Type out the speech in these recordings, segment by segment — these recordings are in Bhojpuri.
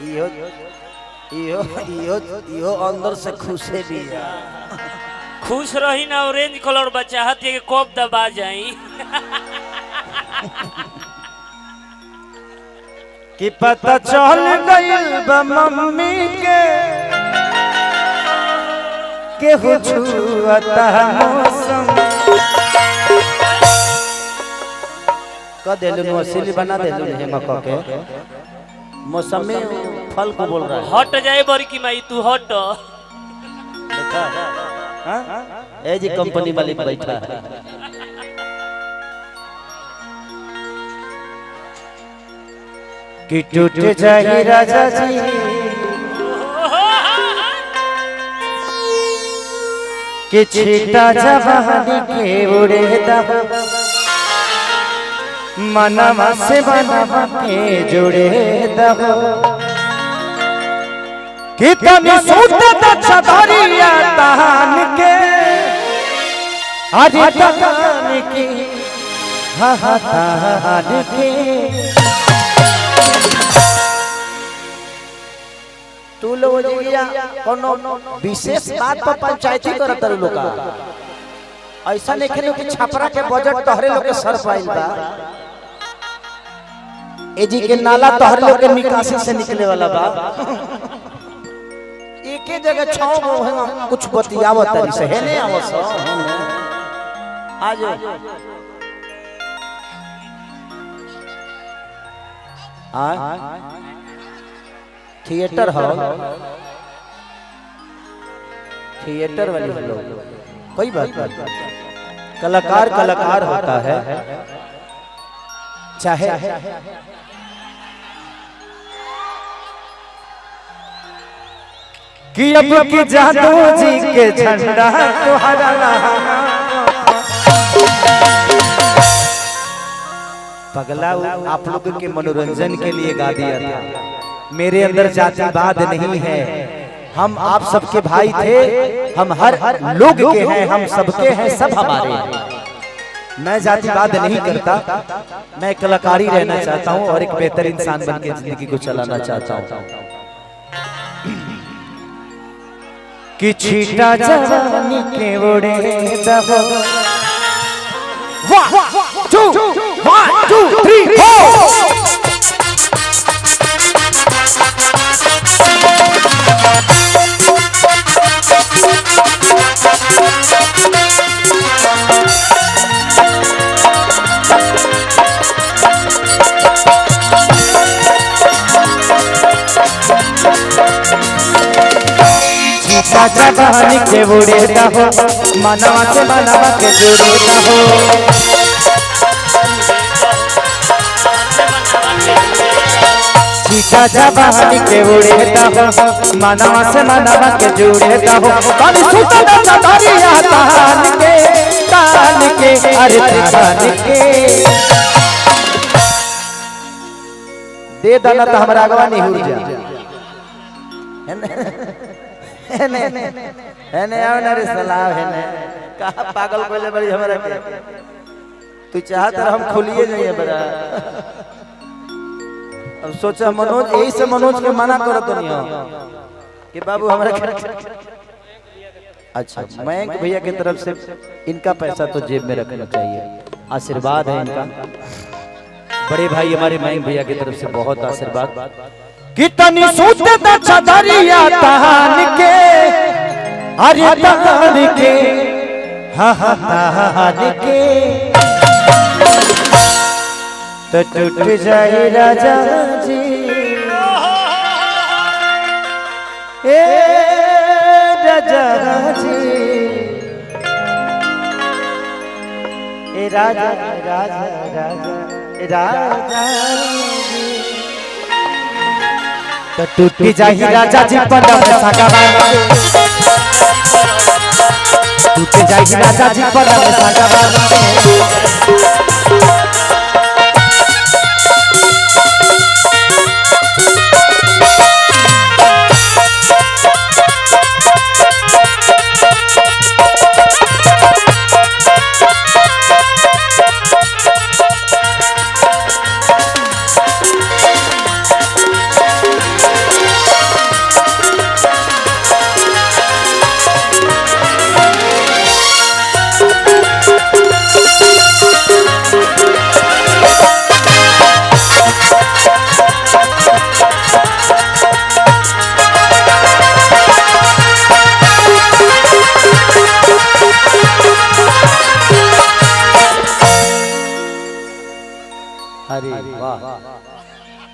इहो इहो इहो इहो अंदर से खुशे भी है। खुश रही ना ऑरेंज कलर बच्चा हती के कब दबा जाई कि पता चल गइल बा मम्मी के हो छुअता मौसम क देलु नो सिली बना देलु हेमा क के मौसमी फल को बोल रहा है। हट जाए बड़ी की माई तू हट देखा हां ए जी कंपनी मालिक बैठा है। कि टूट जाए राजा जी कि छीटा जवानी के उड़े दब मनवा से बनवा के जुड़े दब कि तनी सूत छतरिया तहान के अरे तहान के हा हा तहान के तू लोग कोनो विशेष बात पर पंचायती करत लोग ऐसा नहीं खेलो कि छपरा के बजट तोहरे लोग के सर पाइल बा एजी के नाला तोहरे लोग के निकासी से निकले वाला बा एक ही जगह छाव गो कुछ बतियावत तरी से है नहीं आवस आज थिएटर हॉल थिएटर वाली लोग कोई बात नहीं कलाकार कलाकार होता है चाहे कि अब की जादू जी के झंडा तुम्हारा पगला आप लोगों के मनोरंजन के लिए गा दिया था। मेरे अंदर जातिवाद नहीं है, हम आप सबके भाई थे, हम हर लोग के हैं, हम सबके हैं, सब हमारे हैं। मैं जातिवाद नहीं करता, मैं कलाकारी रहना चाहता हूं और एक बेहतर इंसान बन के जिंदगी को चलाना चाहता हूं। कि छीटा जवानी के उड़े दबो 1 2 3 4 जवानी के उड़े दहो मनवा से मनवा के जुड़े दहो छीटा जवानी के उड़े दहो मनवा से मनवा के जुड़े दहो कभी सुता न धरिया तान के अरे तान के दे दाना तो हमरा अगवा नहीं हो जा है आओ ना रे सलाह है ना कहा पागल कोले बड़ी हमरा के तू चाहत हम खोलिए नहीं है बड़ा। अब सोचा मनोज यही से मनोज के मना करो तो नहीं हो कि बाबू हमरा के अच्छा मयंक भैया की तरफ से इनका पैसा तो जेब में रखना चाहिए, आशीर्वाद है इनका। बड़े भाई हमारे मयंक भैया की तरफ से बहुत आशीर्वाद। कितनी सूते द छदरिया तहान के अरे तहान के हा हा तहान के तो टूट जाए राजा जी ए राजा जी ए राजा राजा राजा राजा तो टूट जाही राजा जी पदम सगवा टूट जाही राजा जी पदम सगवा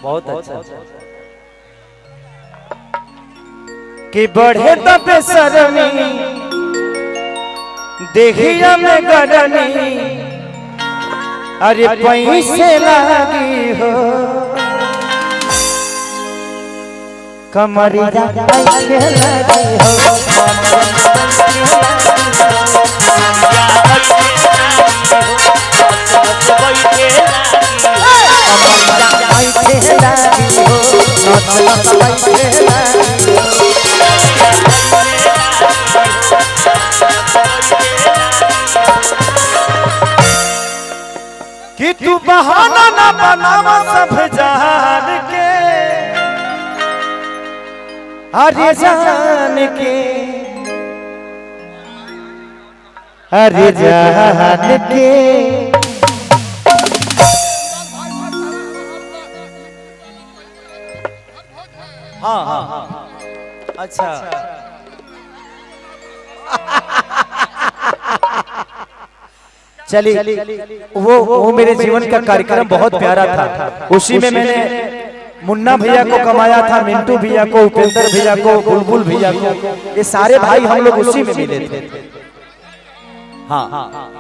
बहुत अच्छा कि बढ़े तब शर्मी देखिया में गरमी अरे पैसे लगी हो कमरिया पैसे लगी हो कि तू बहाना ना बनावा सब जान के अरे जान के अरे जान के हाँ हाँ हाँ अच्छा चलिए वो मेरे जीवन का कार्यक्रम बहुत प्यारा था। उसी में मैंने मुन्ना भैया को कमाया था, मिंटू भैया को, उपेंद्र भैया को, बुलबुल भैया को, ये सारे भाई हम लोग उसी में मिले थे। हाँ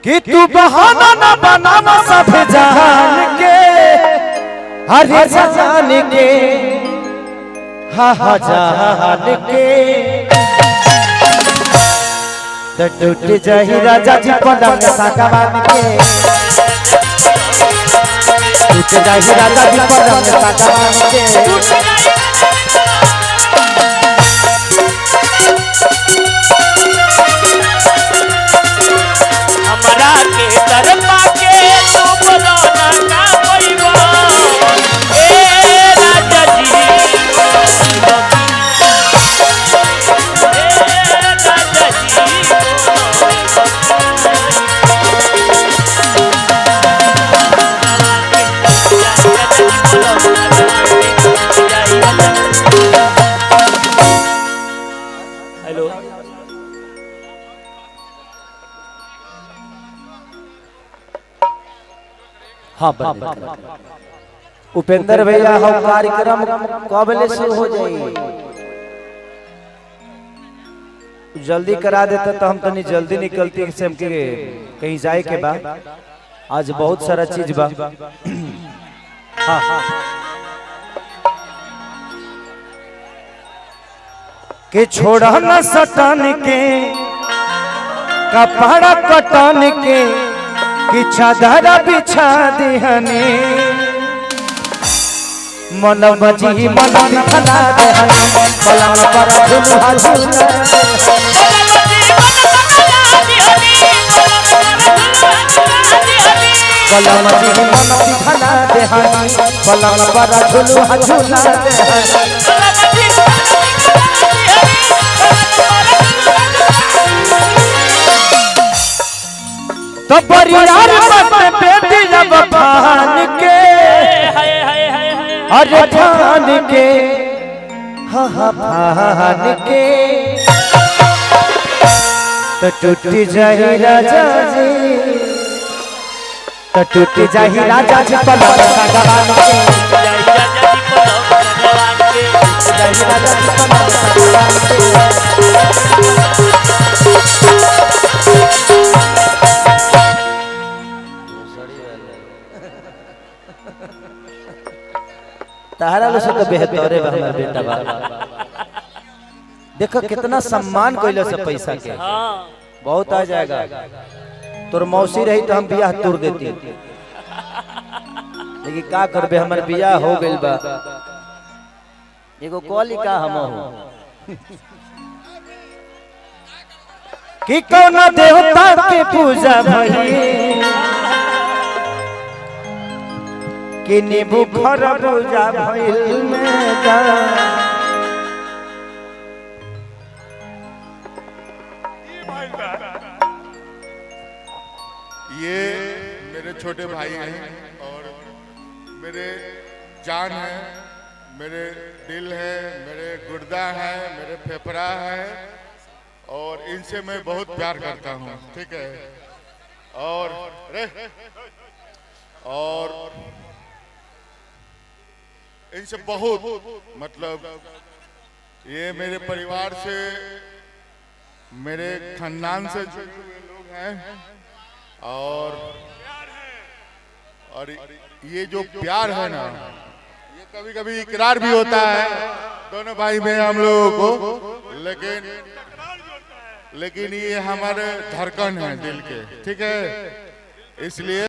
कि तू बहाना ना बनाना सब जान के हर जान के हाँ हाँ जान के तो टूट जाही राजा जी पलंग सागवान के टूट जाही राजा जी पलंग सागवान के हमरा के तरफा के तू बदौना ना कोईबा ए राजा जी हेलो हाँ उपेंद्र भैया हम कार्यक्रम कबले शुरू हो जाएगी जल्दी करा देते तो हम तनी जल्दी निकलती से हमके कहीं जाए के बाद आज बहुत सारा चीज बा हाँ के छोड़ा न सटन के कपड़ा कटन के कि चादरा बिछा दिहने मन बजी मन दिखला देहने पलंग पर झुलवा झुला पलंग बजी मन दिखला देहने पलंग पर झुलवा झुला तो परिवार में बेटी जब भान के अरे भान के हाँ हाँ भान के तो टूटी जाही राजा जी तो टूटी जाही राजा जी पलंग सागवान के तारा लो से तो बेहतर है हमारा बेटा बा देखो कितना सम्मान कोइला से पैसा के बहुत आ जाएगा तोर मौसी रही तो हम बियाह तोड़ देती लेकिन का करबे हमार बियाह हो गइल बा एगो कॉली का हम हो कि कौना देवता के पूजा भई कि नींबू खरबूजा भइल में का ये मेरे छोटे भाई हैं और मेरे जान है, मेरे दिल है, मेरे गुर्दा है, मेरे फेफड़ा है और इनसे मैं बहुत प्यार करता हूँ। ठीक है। और और इनसे बहुत मतलब ये मेरे परिवार से, मेरे खानदान से जुड़े हुए लोग हैं। और ये जो प्यार है ना, ये कभी कभी इकरार भी होता है दोनों भाई में हम लोगों को, लेकिन ये हमारे धड़कन है दिल के, ठीक है। इसलिए